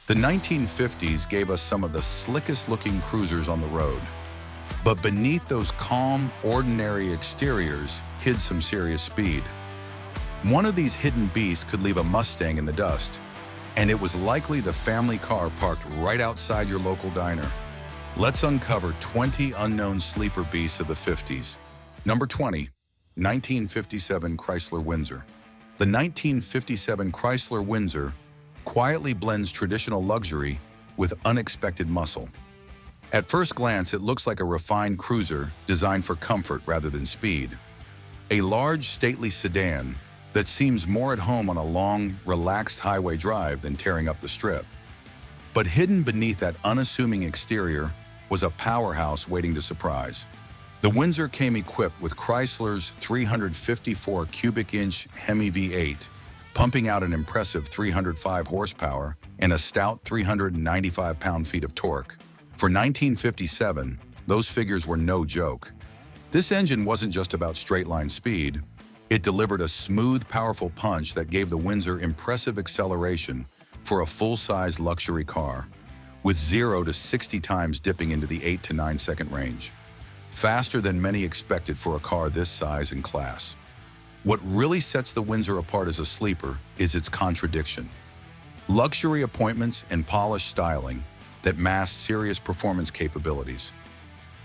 The 1950s gave us some of the slickest-looking cruisers on the road. But beneath those calm, ordinary exteriors hid some serious speed. One of these hidden beasts could leave a Mustang in the dust, and it was likely the family car parked right outside your local diner. Let's uncover 20 unknown sleeper beasts of the 50s. Number 20, 1957 Chrysler Windsor. The 1957 Chrysler Windsor quietly blends traditional luxury with unexpected muscle. At first glance, it looks like a refined cruiser designed for comfort rather than speed. A large, stately sedan that seems more at home on a long, relaxed highway drive than tearing up the strip. But hidden beneath that unassuming exterior was a powerhouse waiting to surprise. The Windsor came equipped with Chrysler's 354 cubic inch Hemi V8, pumping out an impressive 305 horsepower and a stout 395 pound-feet of torque. For 1957, those figures were no joke. This engine wasn't just about straight-line speed. It delivered a smooth, powerful punch that gave the Windsor impressive acceleration for a full-size luxury car, with 0 to 60 times dipping into the 8 to 9 second range. Faster than many expected for a car this size and class. What really sets the Windsor apart as a sleeper is its contradiction. Luxury appointments and polished styling that mask serious performance capabilities.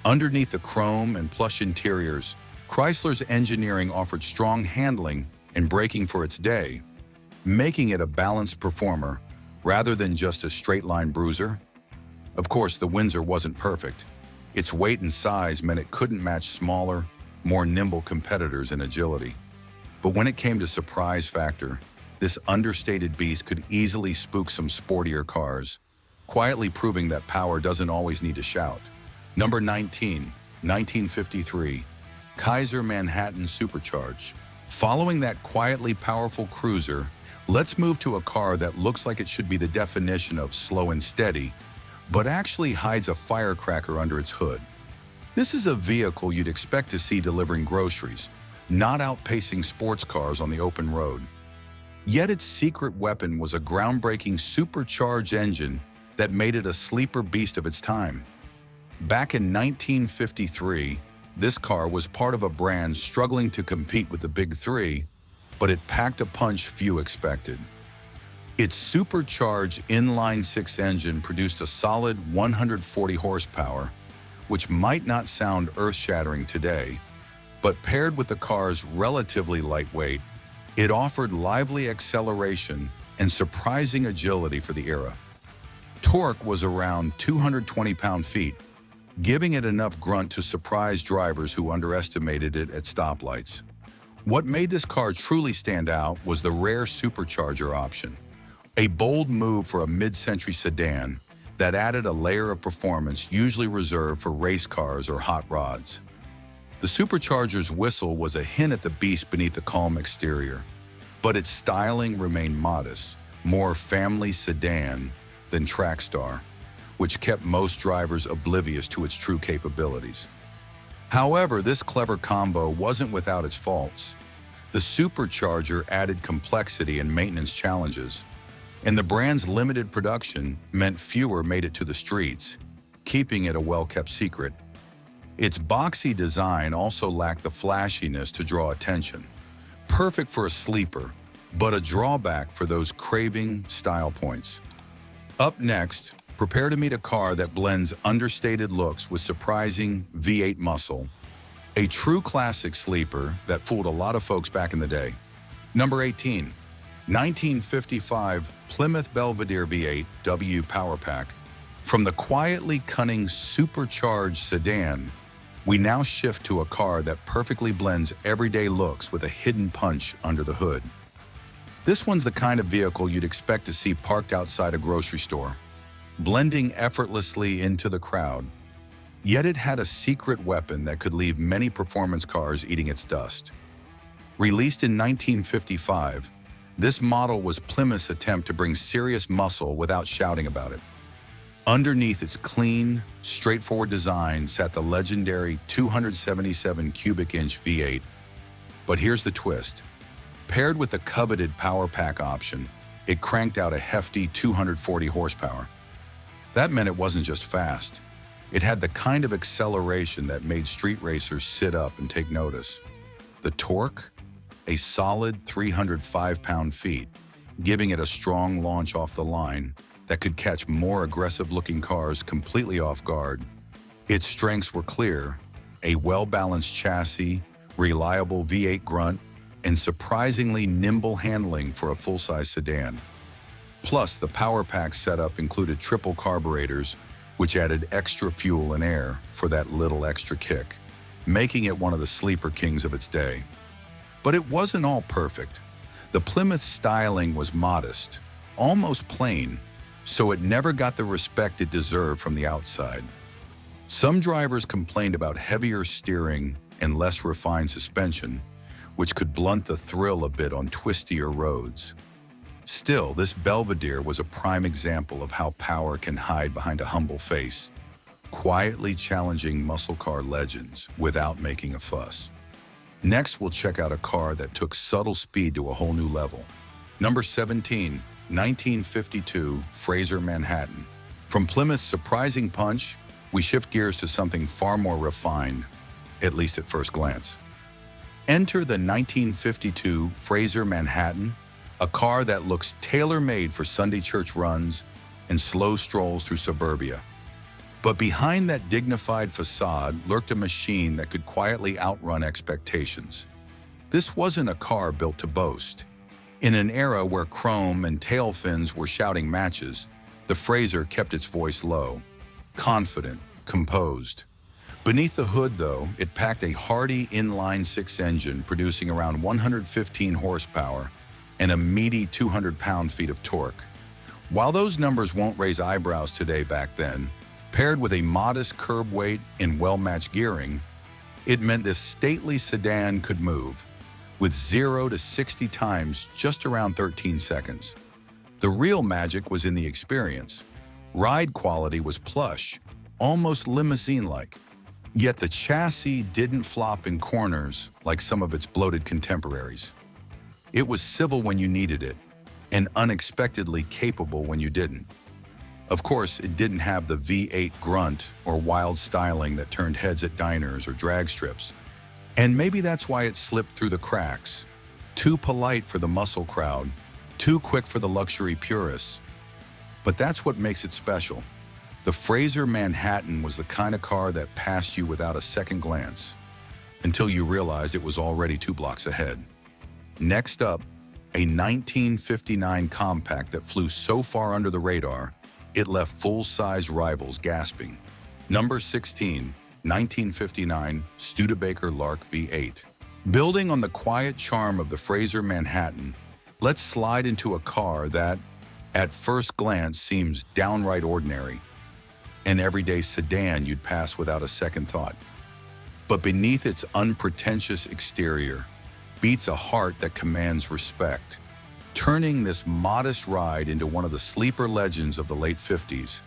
Underneath the chrome and plush interiors, Chrysler's engineering offered strong handling and braking for its day, making it a balanced performer rather than just a straight-line bruiser. Of course, the Windsor wasn't perfect. Its weight and size meant it couldn't match smaller, more nimble competitors in agility. But when it came to surprise factor, this understated beast could easily spook some sportier cars, quietly proving that power doesn't always need to shout. Number 19, 1953, Kaiser Manhattan Supercharged. Following that quietly powerful cruiser, let's move to a car that looks like it should be the definition of slow and steady, but actually hides a firecracker under its hood. This is a vehicle you'd expect to see delivering groceries, not outpacing sports cars on the open road. Yet its secret weapon was a groundbreaking supercharged engine that made it a sleeper beast of its time. Back in 1953, this car was part of a brand struggling to compete with the big three, but it packed a punch few expected. Its supercharged inline-six engine produced a solid 140 horsepower, which might not sound earth-shattering today, but paired with the car's relatively lightweight, it offered lively acceleration and surprising agility for the era. Torque was around 220 pound-feet, giving it enough grunt to surprise drivers who underestimated it at stoplights. What made this car truly stand out was the rare supercharger option, a bold move for a mid-century sedan that added a layer of performance usually reserved for race cars or hot rods. The supercharger's whistle was a hint at the beast beneath the calm exterior, but its styling remained modest, more family sedan than track star, which kept most drivers oblivious to its true capabilities. However, this clever combo wasn't without its faults. The supercharger added complexity and maintenance challenges, and the brand's limited production meant fewer made it to the streets, keeping it a well-kept secret. Its boxy design also lacked the flashiness to draw attention. Perfect for a sleeper, but a drawback for those craving style points. Up next, prepare to meet a car that blends understated looks with surprising V8 muscle. A true classic sleeper that fooled a lot of folks back in the day. Number 18, 1955 Plymouth Belvedere V8 W Power Pack. From the quietly cunning supercharged sedan, we now shift to a car that perfectly blends everyday looks with a hidden punch under the hood. This one's the kind of vehicle you'd expect to see parked outside a grocery store, blending effortlessly into the crowd. Yet it had a secret weapon that could leave many performance cars eating its dust. Released in 1955, this model was Plymouth's attempt to bring serious muscle without shouting about it. Underneath its clean, straightforward design sat the legendary 277 cubic inch V8. But here's the twist. Paired with the coveted power pack option, it cranked out a hefty 240 horsepower. That meant it wasn't just fast. It had the kind of acceleration that made street racers sit up and take notice. The torque? A solid 305 pound-feet, giving it a strong launch off the line that could catch more aggressive-looking cars completely off guard. Its strengths were clear: a well-balanced chassis, reliable V8 grunt, and surprisingly nimble handling for a full-size sedan. Plus, the power pack setup included triple carburetors, which added extra fuel and air for that little extra kick, making it one of the sleeper kings of its day. But it wasn't all perfect. The Plymouth styling was modest, almost plain, so it never got the respect it deserved from the outside. Some drivers complained about heavier steering and less refined suspension, which could blunt the thrill a bit on twistier roads. Still, this Belvedere was a prime example of how power can hide behind a humble face, quietly challenging muscle car legends without making a fuss. Next, we'll check out a car that took subtle speed to a whole new level. Number 17, 1952 Frazer Manhattan. From Plymouth's surprising punch, we shift gears to something far more refined, at least at first glance. Enter the 1952 Frazer Manhattan, a car that looks tailor-made for Sunday church runs and slow strolls through suburbia. But behind that dignified facade lurked a machine that could quietly outrun expectations. This wasn't a car built to boast. In an era where chrome and tail fins were shouting matches, the Frazer kept its voice low, confident, composed. Beneath the hood, though, it packed a hardy inline-six engine producing around 115 horsepower and a meaty 200 pound-feet of torque. While those numbers won't raise eyebrows today, back then, paired with a modest curb weight and well-matched gearing, it meant this stately sedan could move, with 0 to 60 times just around 13 seconds. The real magic was in the experience. Ride quality was plush, almost limousine-like. Yet the chassis didn't flop in corners like some of its bloated contemporaries. It was civil when you needed it, and unexpectedly capable when you didn't. Of course, it didn't have the V8 grunt or wild styling that turned heads at diners or drag strips. And maybe that's why it slipped through the cracks. Too polite for the muscle crowd, too quick for the luxury purists. But that's what makes it special. The Frazer Manhattan was the kind of car that passed you without a second glance, until you realized it was already 2 blocks ahead. Next up, a 1959 compact that flew so far under the radar, it left full-size rivals gasping. Number 16, 1959 Studebaker Lark V8. Building on the quiet charm of the Frazer Manhattan, let's slide into a car that, at first glance, seems downright ordinary. An everyday sedan you'd pass without a second thought. But beneath its unpretentious exterior beats a heart that commands respect, turning this modest ride into one of the sleeper legends of the late 50s.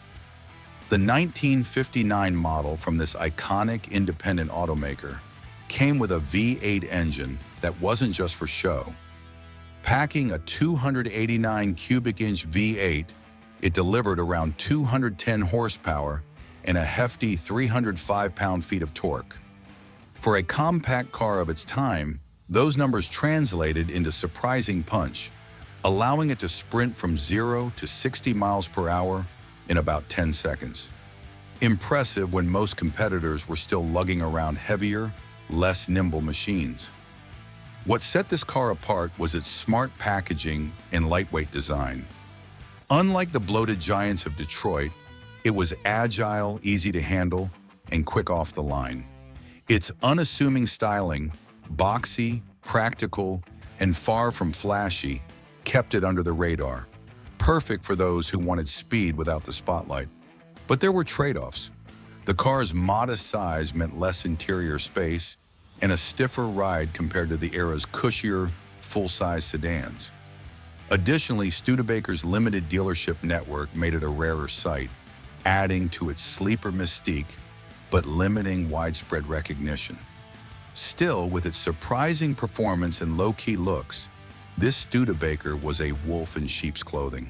The 1959 model from this iconic independent automaker came with a V8 engine that wasn't just for show. Packing a 289 cubic inch V8, it delivered around 210 horsepower and a hefty 305 pound-feet of torque. For a compact car of its time, those numbers translated into surprising punch, allowing it to sprint from 0 to 60 miles per hour in about 10 seconds. Impressive when most competitors were still lugging around heavier, less nimble machines. What set this car apart was its smart packaging and lightweight design. Unlike the bloated giants of Detroit, it was agile, easy to handle, and quick off the line. Its unassuming styling, boxy, practical, and far from flashy, kept it under the radar, perfect for those who wanted speed without the spotlight. But there were trade-offs. The car's modest size meant less interior space and a stiffer ride compared to the era's cushier, full-size sedans. Additionally, Studebaker's limited dealership network made it a rarer sight, adding to its sleeper mystique, but limiting widespread recognition. Still, with its surprising performance and low-key looks, This Studebaker was a wolf in sheep's clothing.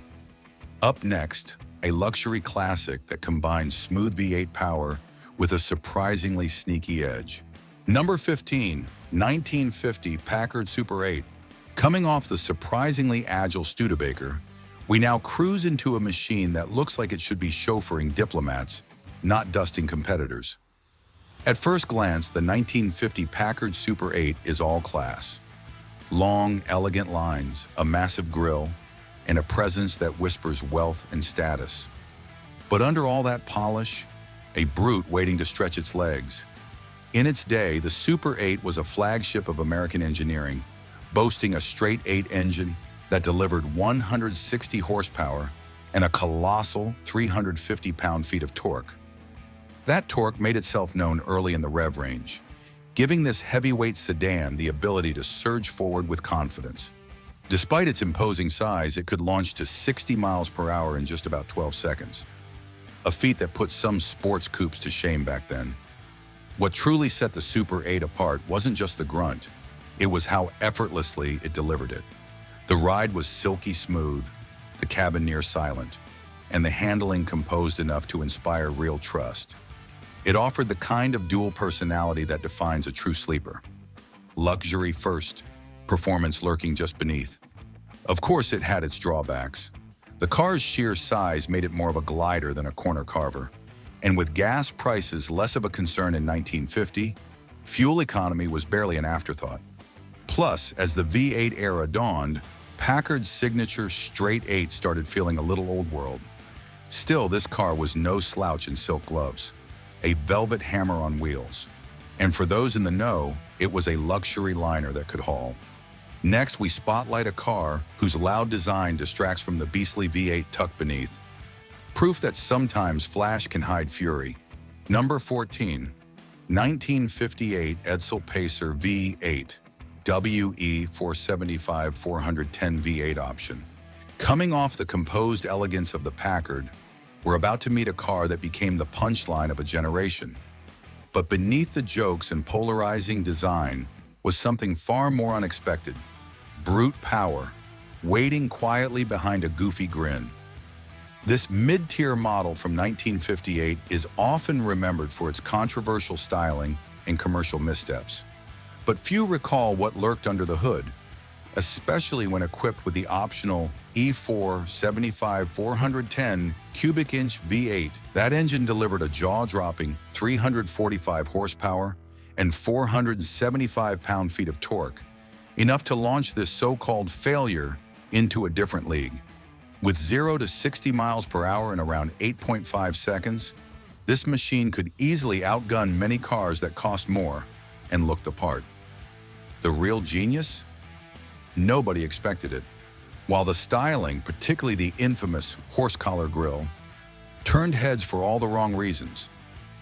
Up next, a luxury classic that combines smooth V8 power with a surprisingly sneaky edge. Number 15, 1950 Packard Super 8. Coming off the surprisingly agile Studebaker, we now cruise into a machine that looks like it should be chauffeuring diplomats, not dusting competitors. At first glance, the 1950 Packard Super 8 is all class. Long, elegant lines, a massive grille, and a presence that whispers wealth and status. But under all that polish, a brute waiting to stretch its legs. In its day, the Super 8 was a flagship of American engineering, boasting a straight 8 engine that delivered 160 horsepower and a colossal 350 pound-feet of torque. That torque made itself known early in the rev range, giving this heavyweight sedan the ability to surge forward with confidence. Despite its imposing size, it could launch to 60 miles per hour in just about 12 seconds, a feat that put some sports coupes to shame back then. What truly set the Super 8 apart wasn't just the grunt, it was how effortlessly it delivered it. The ride was silky smooth, the cabin near silent, and the handling composed enough to inspire real trust. It offered the kind of dual personality that defines a true sleeper. Luxury first, performance lurking just beneath. Of course, it had its drawbacks. The car's sheer size made it more of a glider than a corner carver. And with gas prices less of a concern in 1950, fuel economy was barely an afterthought. Plus, as the V8 era dawned, Packard's signature straight 8 started feeling a little old world. Still, this car was no slouch in silk gloves, a velvet hammer on wheels. And for those in the know, it was a luxury liner that could haul. Next, we spotlight a car whose loud design distracts from the beastly V8 tucked beneath. Proof that sometimes flash can hide fury. Number 14, 1958 Edsel Pacer V8. WE 475 410 V8 option. Coming off the composed elegance of the Packard, we're about to meet a car that became the punchline of a generation. But beneath the jokes and polarizing design was something far more unexpected. Brute power, waiting quietly behind a goofy grin. This mid-tier model from 1958 is often remembered for its controversial styling and commercial missteps. But few recall what lurked under the hood, especially when equipped with the optional E4 75 410 cubic inch V8. That engine delivered a jaw-dropping 345 horsepower and 475 pound-feet of torque, enough to launch this so-called failure into a different league. With 0 to 60 miles per hour in around 8.5 seconds, this machine could easily outgun many cars that cost more and looked the part. The real genius? Nobody expected it. While the styling, particularly the infamous horse collar grille, turned heads for all the wrong reasons,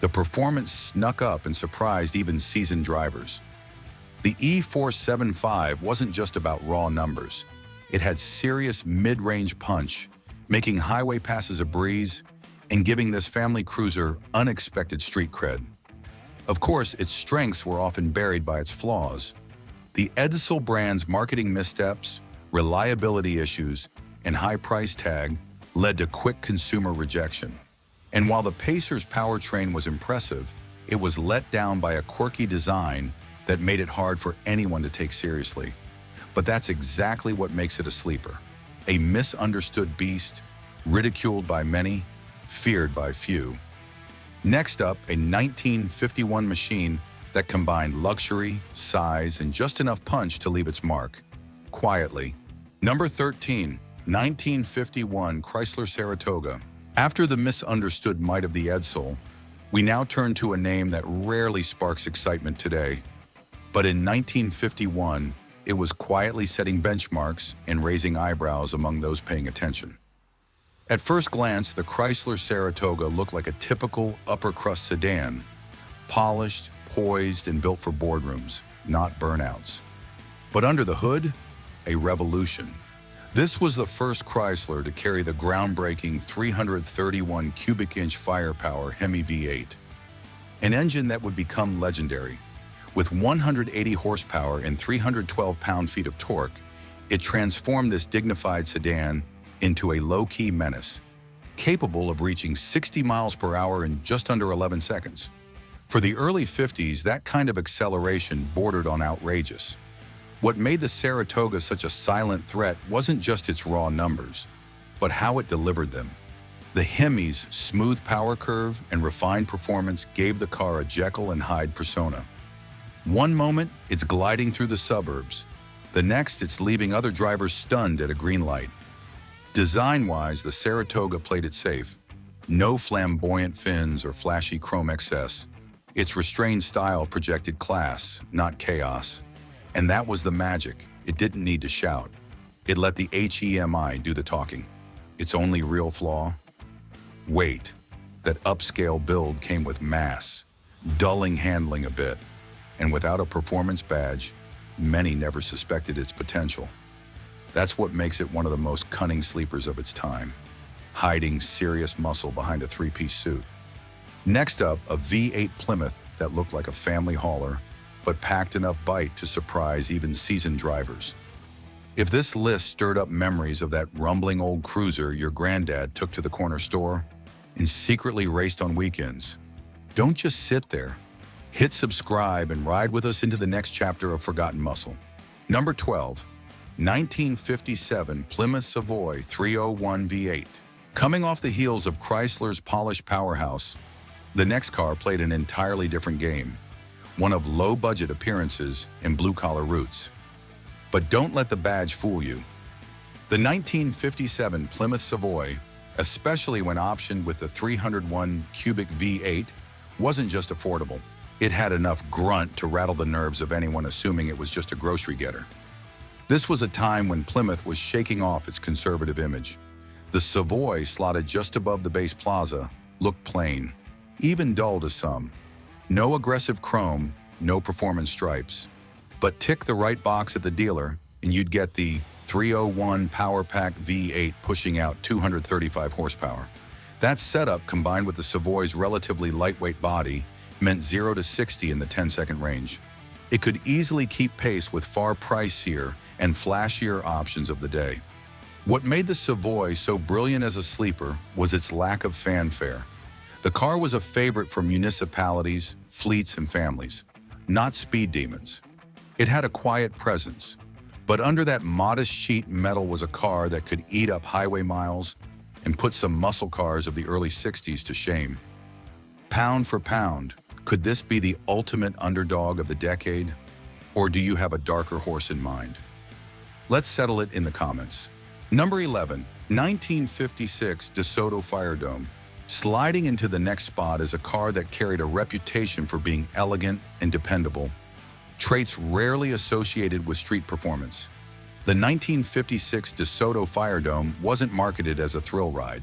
the performance snuck up and surprised even seasoned drivers. The E475 wasn't just about raw numbers. It had serious mid-range punch, making highway passes a breeze and giving this family cruiser unexpected street cred. Of course, its strengths were often buried by its flaws. The Edsel brand's marketing missteps, reliability issues, and high price tag led to quick consumer rejection. And while the Pacer's powertrain was impressive, it was let down by a quirky design that made it hard for anyone to take seriously. But that's exactly what makes it a sleeper. A misunderstood beast, ridiculed by many, feared by few. Next up, a 1951 machine that combined luxury, size, and just enough punch to leave its mark. Quietly. Number 13, 1951 Chrysler Saratoga. After the misunderstood might of the Edsel, we now turn to a name that rarely sparks excitement today. But in 1951, it was quietly setting benchmarks and raising eyebrows among those paying attention. At first glance, the Chrysler Saratoga looked like a typical upper-crust sedan, polished, poised, and built for boardrooms, not burnouts. But under the hood, a revolution. This was the first Chrysler to carry the groundbreaking 331 cubic inch firepower Hemi V8, an engine that would become legendary. With 180 horsepower and 312 pound-feet of torque, It transformed this dignified sedan into a low-key menace, capable of reaching 60 miles per hour in just under 11 seconds. For the early 50s, that kind of acceleration bordered on outrageous. What made the Saratoga such a silent threat wasn't just its raw numbers, but how it delivered them. The Hemi's smooth power curve and refined performance gave the car a Jekyll and Hyde persona. One moment, it's gliding through the suburbs. The next, it's leaving other drivers stunned at a green light. Design-wise, the Saratoga played it safe. No flamboyant fins or flashy chrome excess. Its restrained style projected class, not chaos. And that was the magic. It didn't need to shout. It let the HEMI do the talking. Its only real flaw? Weight. That upscale build came with mass, dulling handling a bit. And without a performance badge, many never suspected its potential. That's what makes it one of the most cunning sleepers of its time, hiding serious muscle behind a three-piece suit. Next up, a V8 Plymouth that looked like a family hauler, but packed enough bite to surprise even seasoned drivers. If this list stirred up memories of that rumbling old cruiser your granddad took to the corner store and secretly raced on weekends, don't just sit there. Hit subscribe and ride with us into the next chapter of Forgotten Muscle. Number 12, 1957 Plymouth Savoy 301 V8. Coming off the heels of Chrysler's polished powerhouse, the next car played an entirely different game, one of low-budget appearances and blue-collar roots. But don't let the badge fool you. The 1957 Plymouth Savoy, especially when optioned with the 301 cubic V8, wasn't just affordable. It had enough grunt to rattle the nerves of anyone assuming it was just a grocery getter. This was a time when Plymouth was shaking off its conservative image. The Savoy, slotted just above the base Plaza, looked plain, even dull to some. No aggressive chrome, no performance stripes. But tick the right box at the dealer and you'd get the 301 Power Pack V8 pushing out 235 horsepower. That setup, combined with the Savoy's relatively lightweight body, meant 0 to 60 in the 10-second range. It could easily keep pace with far pricier and flashier options of the day. What made the Savoy so brilliant as a sleeper was its lack of fanfare. The car was a favorite for municipalities, fleets, and families, not speed demons. It had a quiet presence, but under that modest sheet metal was a car that could eat up highway miles and put some muscle cars of the early 60s to shame. Pound for pound, could this be the ultimate underdog of the decade? Or do you have a darker horse in mind? Let's settle it in the comments. Number 11, 1956 DeSoto Firedome. Sliding into the next spot is a car that carried a reputation for being elegant and dependable, traits rarely associated with street performance. The 1956 DeSoto Firedome wasn't marketed as a thrill ride.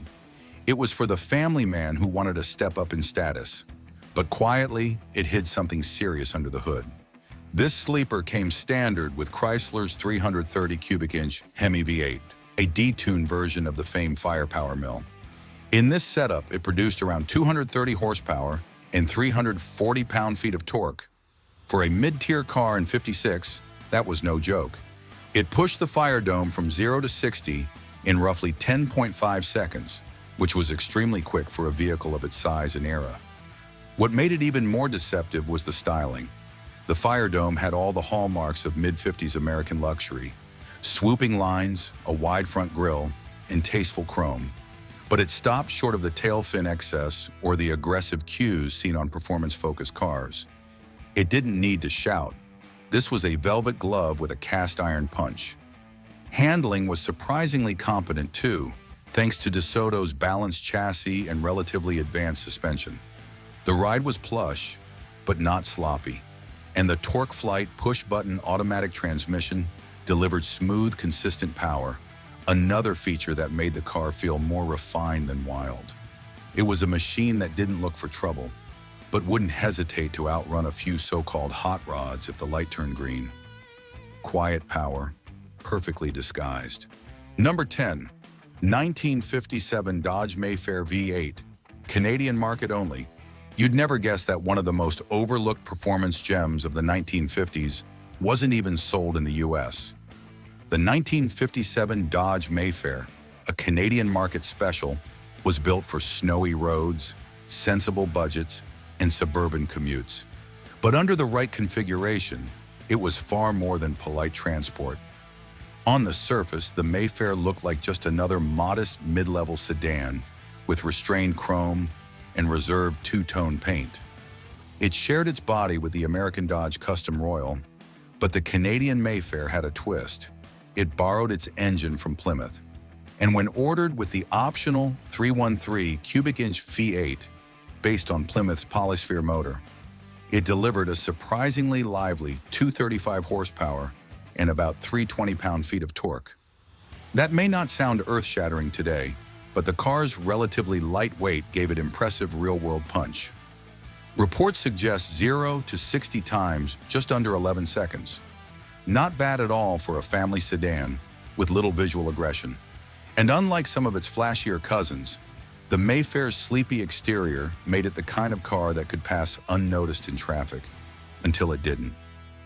It was for the family man who wanted to step up in status. But quietly, it hid something serious under the hood. This sleeper came standard with Chrysler's 330 cubic inch Hemi V8, a detuned version of the famed firepower mill. In this setup, it produced around 230 horsepower and 340 pound-feet of torque. For a mid-tier car in '56, that was no joke. It pushed the Firedome from 0 to 60 in roughly 10.5 seconds, which was extremely quick for a vehicle of its size and era. What made it even more deceptive was the styling. The Firedome had all the hallmarks of mid-50s American luxury: swooping lines, a wide front grille, and tasteful chrome. But it stopped short of the tail fin excess or the aggressive cues seen on performance-focused cars. It didn't need to shout. This was a velvet glove with a cast-iron punch. Handling was surprisingly competent too, thanks to DeSoto's balanced chassis and relatively advanced suspension. The ride was plush, but not sloppy, and the torque flight push-button automatic transmission delivered smooth, consistent power, another feature that made the car feel more refined than wild. It was a machine that didn't look for trouble, but wouldn't hesitate to outrun a few so-called hot rods if the light turned green. Quiet power, perfectly disguised. Number 10, 1957 Dodge Mayfair V8, Canadian market only. You'd never guess that one of the most overlooked performance gems of the 1950s wasn't even sold in the US. The 1957 Dodge Mayfair, a Canadian market special, was built for snowy roads, sensible budgets, and suburban commutes. But under the right configuration, it was far more than polite transport. On the surface, the Mayfair looked like just another modest mid-level sedan with restrained chrome and reserved two-tone paint. It shared its body with the American Dodge Custom Royal, but the Canadian Mayfair had a twist. It borrowed its engine from Plymouth, and when ordered with the optional 313 cubic inch V8 based on Plymouth's Polysphere motor, it delivered a surprisingly lively 235 horsepower and about 320 pound-feet of torque. That may not sound earth-shattering today, but the car's relatively light weight gave it impressive real-world punch. Reports suggest 0 to 60 times just under 11 seconds. Not bad at all for a family sedan with little visual aggression. And unlike some of its flashier cousins, the Mayfair's sleepy exterior made it the kind of car that could pass unnoticed in traffic, until it didn't.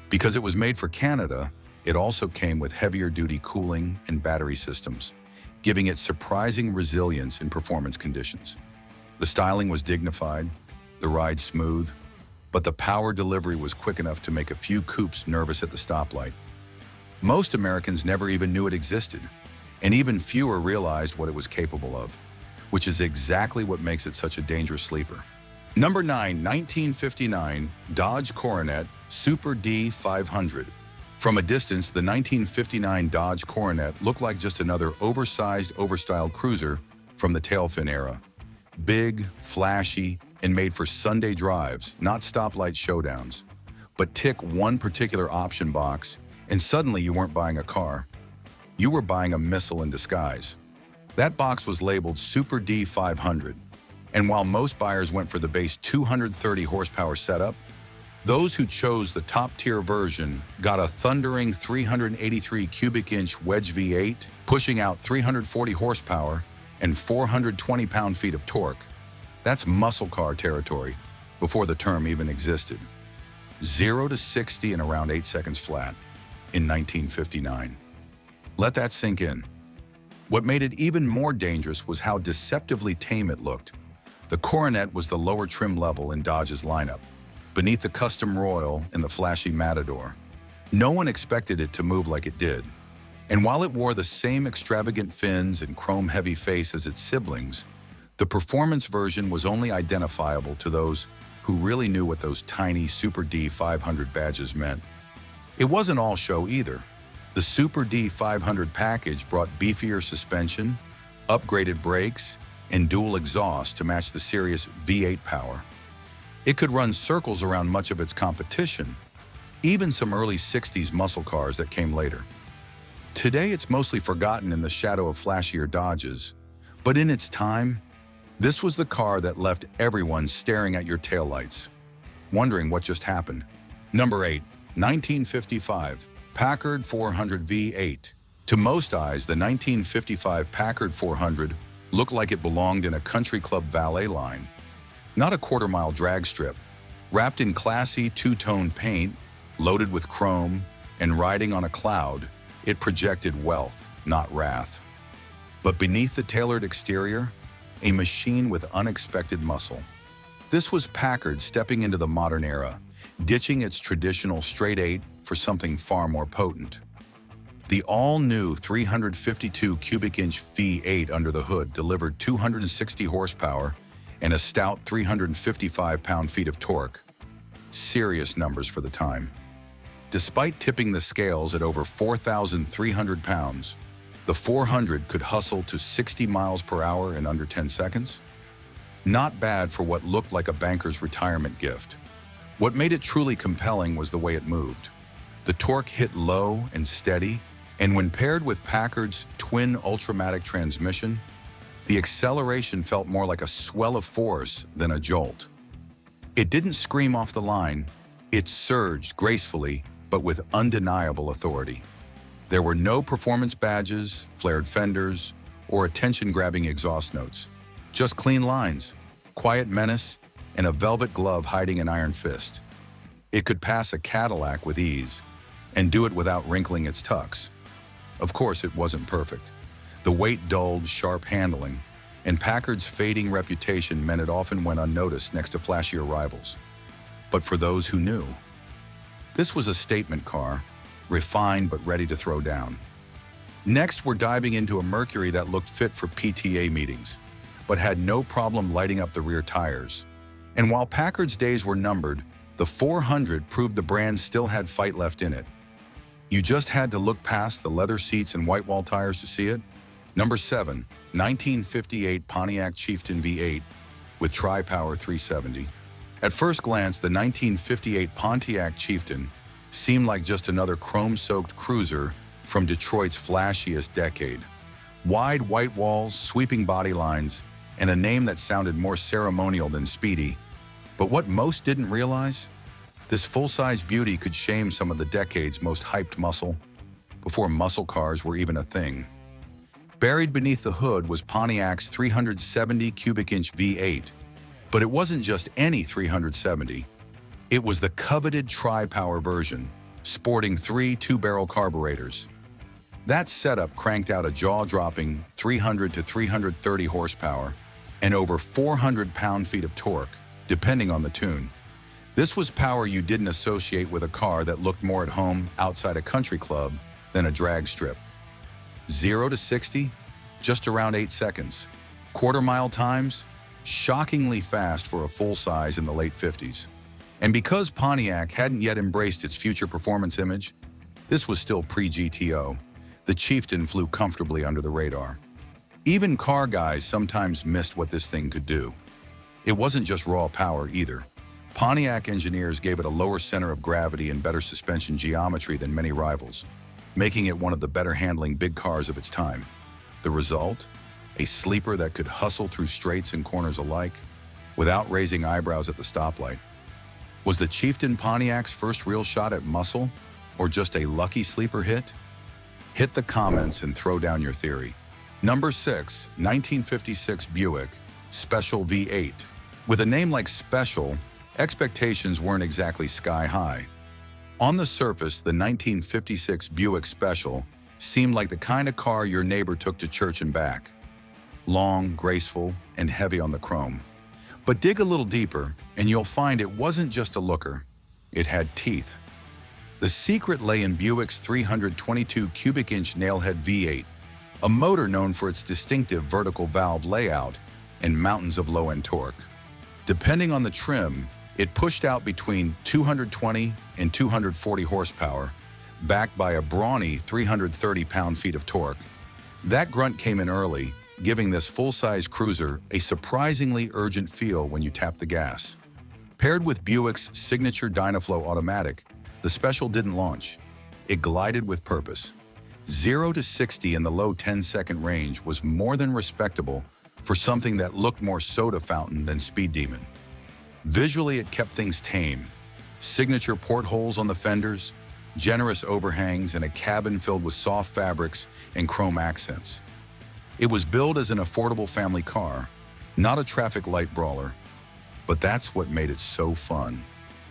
Because it was made for Canada, it also came with heavier-duty cooling and battery systems, giving it surprising resilience in performance conditions. The styling was dignified, the ride smooth, but the power delivery was quick enough to make a few coupes nervous at the stoplight. Most Americans never even knew it existed, and even fewer realized what it was capable of, which is exactly what makes it such a dangerous sleeper. Number 9, 1959 Dodge Coronet Super D500. From a distance, the 1959 Dodge Coronet looked like just another oversized, overstyled cruiser from the tailfin era. Big, flashy, and made for Sunday drives, not stoplight showdowns. But tick one particular option box, and suddenly you weren't buying a car. You were buying a missile in disguise. That box was labeled Super D500, and while most buyers went for the base 230 horsepower setup, those who chose the top-tier version got a thundering 383 cubic inch wedge V8, pushing out 340 horsepower and 420 pound-feet of torque. That's muscle car territory before the term even existed. 0 to 60 in around 8 seconds flat in 1959. Let that sink in. What made it even more dangerous was how deceptively tame it looked. The Coronet was the lower trim level in Dodge's lineup, beneath the Custom Royal and the flashy Matador. No one expected it to move like it did. And while it wore the same extravagant fins and chrome-heavy face as its siblings, the performance version was only identifiable to those who really knew what those tiny Super D500 badges meant. It wasn't all show either. The Super D500 package brought beefier suspension, upgraded brakes, and dual exhaust to match the serious V8 power. It could run circles around much of its competition, even some early 60s muscle cars that came later. Today, it's mostly forgotten in the shadow of flashier Dodges, but in its time, this was the car that left everyone staring at your taillights, wondering what just happened. Number 8, 1955 Packard 400 V8. To most eyes, the 1955 Packard 400 looked like it belonged in a country club valet line, not a quarter-mile drag strip. Wrapped in classy two-tone paint, loaded with chrome, and riding on a cloud, it projected wealth, not wrath. But beneath the tailored exterior, a machine with unexpected muscle. This was Packard stepping into the modern era, ditching its traditional straight-eight for something far more potent. The all-new 352 cubic inch V8 under the hood delivered 260 horsepower and a stout 355 pound-feet of torque. Serious numbers for the time. Despite tipping the scales at over 4,300 pounds, the 400 could hustle to 60 miles per hour in under 10 seconds. Not bad for what looked like a banker's retirement gift. What made it truly compelling was the way it moved. The torque hit low and steady, and when paired with Packard's twin Ultramatic transmission, the acceleration felt more like a swell of force than a jolt. It didn't scream off the line, it surged gracefully, but with undeniable authority. There were no performance badges, flared fenders, or attention-grabbing exhaust notes. Just clean lines, quiet menace, and a velvet glove hiding an iron fist. It could pass a Cadillac with ease, and do it without wrinkling its tux. Of course, it wasn't perfect. The weight dulled sharp handling, and Packard's fading reputation meant it often went unnoticed next to flashier rivals. But for those who knew, this was a statement car, refined but ready to throw down. Next, we're diving into a Mercury that looked fit for PTA meetings, but had no problem lighting up the rear tires. And while Packard's days were numbered, the 400 proved the brand still had fight left in it. You just had to look past the leather seats and white wall tires to see it. Number 7, 1958 Pontiac Chieftain V8 with Tri-Power 370. At first glance, the 1958 Pontiac Chieftain seemed like just another chrome-soaked cruiser from Detroit's flashiest decade. Wide white walls, sweeping body lines, and a name that sounded more ceremonial than speedy. But what most didn't realize? This full-size beauty could shame some of the decade's most hyped muscle, before muscle cars were even a thing. Buried beneath the hood was Pontiac's 370 cubic inch V8, but it wasn't just any 370. It was the coveted Tri-Power version, sporting 3 two-barrel carburetors. That setup cranked out a jaw-dropping 300 to 330 horsepower and over 400 pound-feet of torque, depending on the tune. This was power you didn't associate with a car that looked more at home outside a country club than a drag strip. 0 to 60, just around 8 seconds. Quarter-mile times, shockingly fast for a full-size in the late 50s. And because Pontiac hadn't yet embraced its future performance image, this was still pre-GTO. The Chieftain flew comfortably under the radar. Even car guys sometimes missed what this thing could do. It wasn't just raw power either. Pontiac engineers gave it a lower center of gravity and better suspension geometry than many rivals, making it one of the better handling big cars of its time. The result? A sleeper that could hustle through straights and corners alike without raising eyebrows at the stoplight. Was the Chieftain Pontiac's first real shot at muscle, or just a lucky sleeper hit? Hit the comments and throw down your theory. Number 6, 1956 Buick Special V8. With a name like Special, expectations weren't exactly sky high. On the surface, the 1956 Buick Special seemed like the kind of car your neighbor took to church and back. Long, graceful, and heavy on the chrome. But dig a little deeper, and you'll find it wasn't just a looker. It had teeth. The secret lay in Buick's 322 cubic inch nailhead V8, a motor known for its distinctive vertical valve layout and mountains of low-end torque. Depending on the trim, it pushed out between 220 and 240 horsepower, backed by a brawny 330 pound-feet of torque. That grunt came in early, giving this full-size cruiser a surprisingly urgent feel when you tap the gas. Paired with Buick's signature Dynaflow automatic, the Special didn't launch. It glided with purpose. 0 to 60 in the low 10-second range was more than respectable for something that looked more soda fountain than speed demon. Visually, it kept things tame. Signature portholes on the fenders, generous overhangs, and a cabin filled with soft fabrics and chrome accents. It was billed as an affordable family car, not a traffic light brawler. But that's what made it so fun.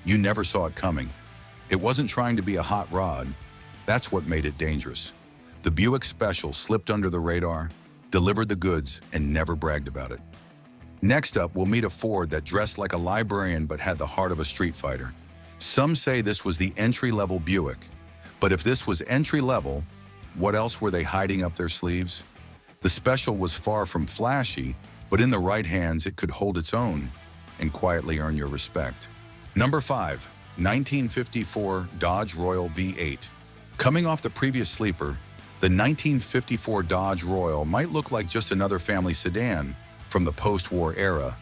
You never saw it coming. It wasn't trying to be a hot rod. That's what made it dangerous. The Buick Special slipped under the radar, delivered the goods, and never bragged about it. Next up, we'll meet a Ford that dressed like a librarian but had the heart of a street fighter. Some say this was the entry-level Buick. But if this was entry-level, what else were they hiding up their sleeves? The Special was far from flashy, but in the right hands, it could hold its own and quietly earn your respect. Number 5, 1954 Dodge Royal V8. Coming off the previous sleeper, the 1954 Dodge Royal might look like just another family sedan from the post-war era,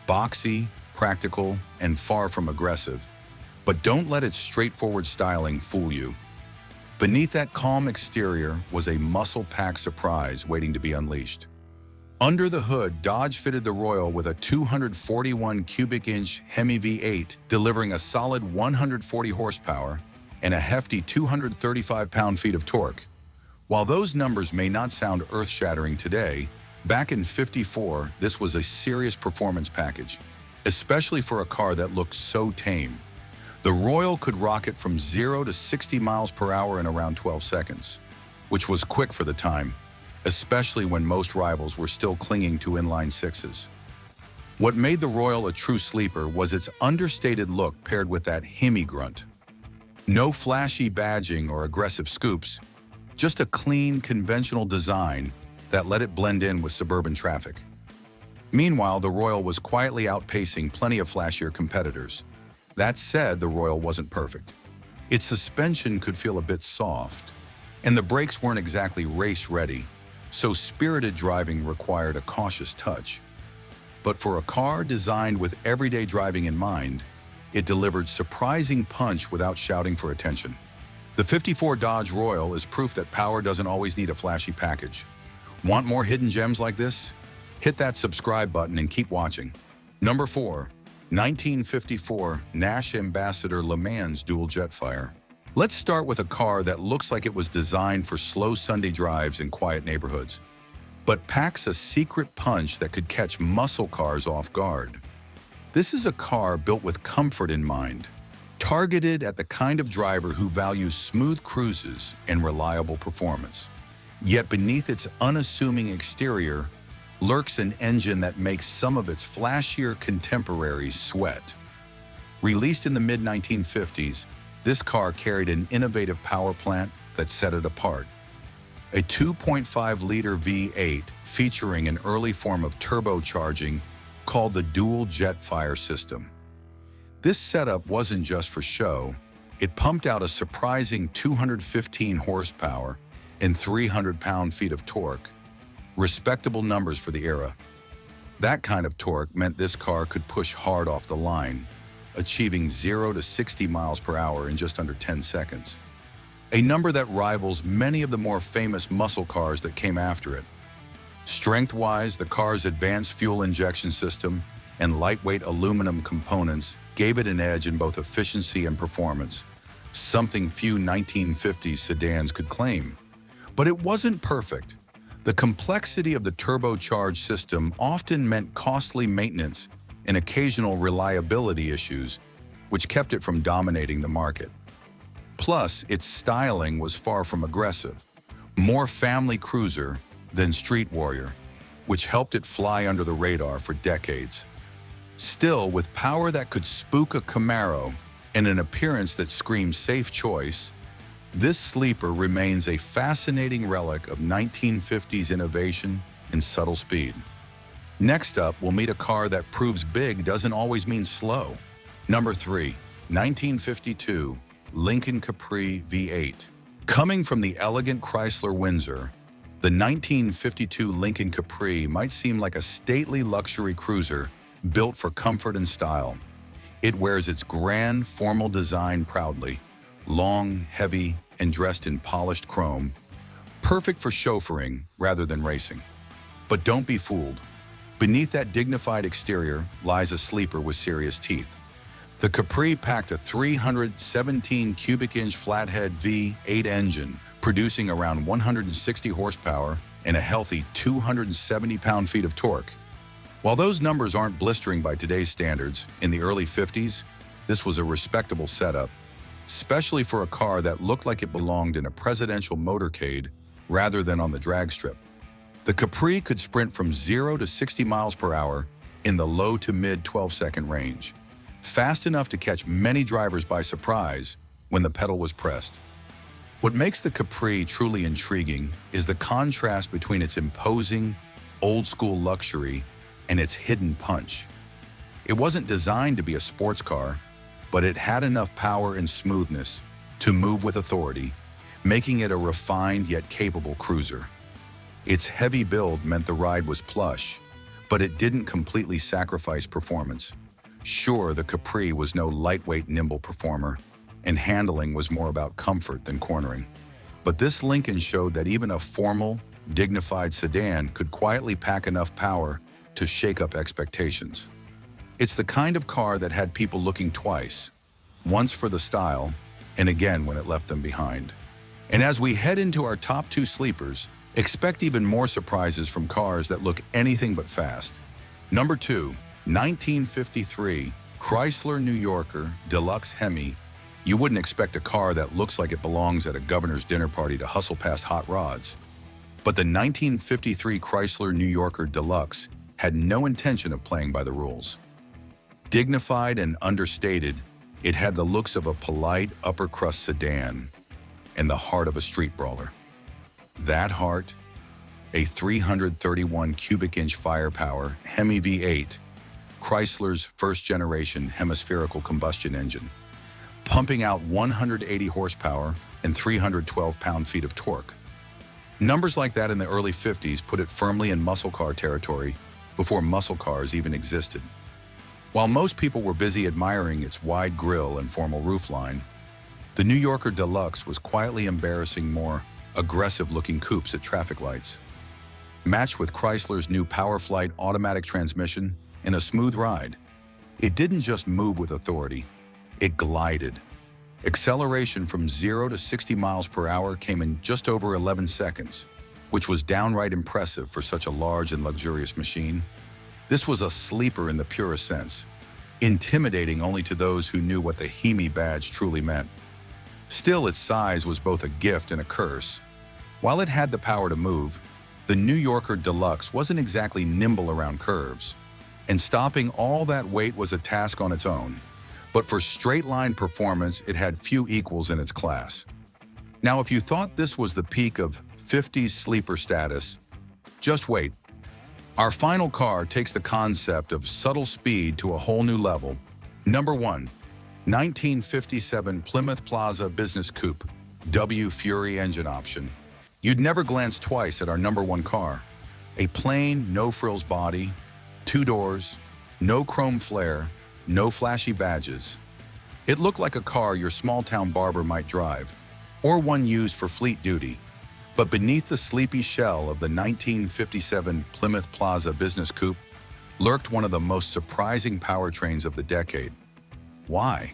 boxy, practical, and far from aggressive. But don't let its straightforward styling fool you. Beneath that calm exterior was a muscle-packed surprise waiting to be unleashed. Under the hood, Dodge fitted the Royal with a 241 cubic inch Hemi V8, delivering a solid 140 horsepower and a hefty 235 pound-feet of torque. While those numbers may not sound earth-shattering today, back in '54, this was a serious performance package, especially for a car that looked so tame. The Royal could rocket from 0 to 60 miles per hour in around 12 seconds. which was quick for the time, especially when most rivals were still clinging to inline sixes. What made the Royal a true sleeper was its understated look paired with that Hemi grunt. No flashy badging or aggressive scoops, just a clean, conventional design that let it blend in with suburban traffic. Meanwhile, the Royal was quietly outpacing plenty of flashier competitors. That said, the Royal wasn't perfect. Its suspension could feel a bit soft, and the brakes weren't exactly race-ready, so spirited driving required a cautious touch. But for a car designed with everyday driving in mind, it delivered surprising punch without shouting for attention. The '54 Dodge Royal is proof that power doesn't always need a flashy package. Want more hidden gems like this? Hit that subscribe button and keep watching. Number 4. 1954 Nash Ambassador Le Mans Dual Jetfire. Let's start with a car that looks like it was designed for slow Sunday drives in quiet neighborhoods, but packs a secret punch that could catch muscle cars off guard. This is a car built with comfort in mind, targeted at the kind of driver who values smooth cruises and reliable performance. Yet beneath its unassuming exterior lurks an engine that makes some of its flashier contemporaries sweat. Released in the mid-1950s, this car carried an innovative power plant that set it apart. A 2.5-liter V8 featuring an early form of turbocharging called the Dual Jetfire system. This setup wasn't just for show. It pumped out a surprising 215 horsepower and 300 pound-feet of torque, respectable numbers for the era. That kind of torque meant this car could push hard off the line, achieving 0 to 60 miles per hour in just under 10 seconds. A number that rivals many of the more famous muscle cars that came after it. Strength-wise, the car's advanced fuel injection system and lightweight aluminum components gave it an edge in both efficiency and performance, something few 1950s sedans could claim. But it wasn't perfect. The complexity of the turbocharged system often meant costly maintenance and occasional reliability issues, which kept it from dominating the market. Plus, its styling was far from aggressive, more family cruiser than street warrior, which helped it fly under the radar for decades. Still, with power that could spook a Camaro and an appearance that screamed safe choice, this sleeper remains a fascinating relic of 1950s innovation and subtle speed. Next up, we'll meet a car that proves big doesn't always mean slow. Number 3. 1952 Lincoln Capri V8. Coming from the elegant Chrysler Windsor, the 1952 Lincoln Capri might seem like a stately luxury cruiser built for comfort and style. It wears its grand, formal design proudly, long, heavy, and dressed in polished chrome, perfect for chauffeuring rather than racing. But don't be fooled. Beneath that dignified exterior lies a sleeper with serious teeth. The Capri packed a 317 cubic inch flathead V8 engine, producing around 160 horsepower and a healthy 270 pound-feet of torque. While those numbers aren't blistering by today's standards, in the early 50s, this was a respectable setup, especially for a car that looked like it belonged in a presidential motorcade rather than on the drag strip. The Capri could sprint from 0 to 60 miles per hour in the low to mid 12-second range, fast enough to catch many drivers by surprise when the pedal was pressed. What makes the Capri truly intriguing is the contrast between its imposing, old-school luxury and its hidden punch. It wasn't designed to be a sports car, but it had enough power and smoothness to move with authority, making it a refined yet capable cruiser. Its heavy build meant the ride was plush, but it didn't completely sacrifice performance. Sure, the Capri was no lightweight, nimble performer, and handling was more about comfort than cornering. But this Lincoln showed that even a formal, dignified sedan could quietly pack enough power to shake up expectations. It's the kind of car that had people looking twice, once for the style, and again when it left them behind. And as we head into our top 2 sleepers, expect even more surprises from cars that look anything but fast. Number 2, 1953 Chrysler New Yorker Deluxe Hemi You wouldn't expect a car that looks like it belongs at a governor's dinner party to hustle past hot rods. But the 1953 Chrysler New Yorker Deluxe had no intention of playing by the rules. Dignified and understated, it had the looks of a polite upper-crust sedan and the heart of a street brawler. That heart, a 331 cubic inch firepower Hemi V8, Chrysler's first-generation hemispherical combustion engine, pumping out 180 horsepower and 312 pound-feet of torque. Numbers like that in the early 50s put it firmly in muscle car territory before muscle cars even existed. While most people were busy admiring its wide grille and formal roofline, the New Yorker Deluxe was quietly embarrassing more aggressive-looking coupes at traffic lights. Matched with Chrysler's new PowerFlight automatic transmission in a smooth ride, it didn't just move with authority, it glided. Acceleration from 0 to 60 miles per hour came in just over 11 seconds, which was downright impressive for such a large and luxurious machine. This was a sleeper in the purest sense, intimidating only to those who knew what the Hemi badge truly meant. Still, its size was both a gift and a curse. While it had the power to move, the New Yorker Deluxe wasn't exactly nimble around curves, and stopping all that weight was a task on its own. But for straight-line performance, it had few equals in its class. Now, if you thought this was the peak of 50s sleeper status, just wait. Our final car takes the concept of subtle speed to a whole new level. Number 1, 1957 Plymouth Plaza Business Coupe, W Fury engine option. You'd never glance twice at our number 1 car. A plain, no-frills body, 2 doors, no chrome flare, no flashy badges. It looked like a car your small-town barber might drive, or one used for fleet duty. But beneath the sleepy shell of the 1957 Plymouth Plaza Business Coupe lurked one of the most surprising powertrains of the decade. Why?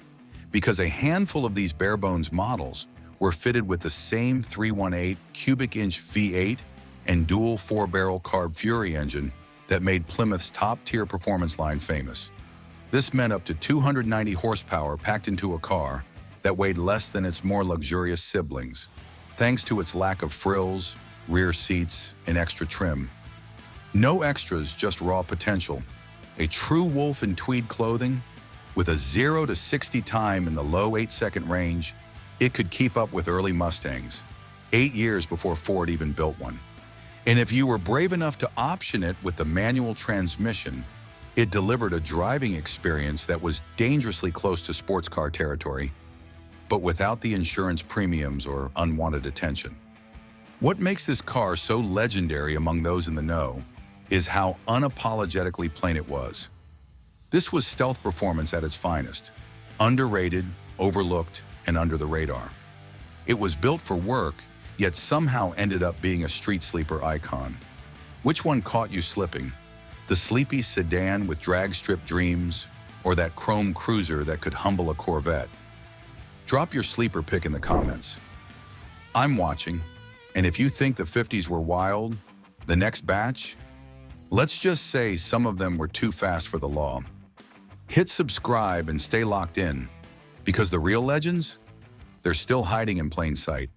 Because a handful of these bare-bones models were fitted with the same 318 cubic inch V8 and dual 4-barrel carb Fury engine that made Plymouth's top-tier performance line famous. This meant up to 290 horsepower packed into a car that weighed less than its more luxurious siblings, thanks to its lack of frills, rear seats, and extra trim. No extras, just raw potential. A true wolf in tweed clothing, with a 0 to 60 time in the low 8-second range, it could keep up with early Mustangs, 8 years before Ford even built one. And if you were brave enough to option it with the manual transmission, it delivered a driving experience that was dangerously close to sports car territory, but without the insurance premiums or unwanted attention. What makes this car so legendary among those in the know is how unapologetically plain it was. This was stealth performance at its finest, underrated, overlooked, and under the radar. It was built for work, yet somehow ended up being a street sleeper icon. Which one caught you slipping? The sleepy sedan with drag strip dreams, or that chrome cruiser that could humble a Corvette? Drop your sleeper pick in the comments. I'm watching, and if you think the 50s were wild, the next batch, let's just say some of them were too fast for the law. Hit subscribe and stay locked in, because the real legends, they're still hiding in plain sight.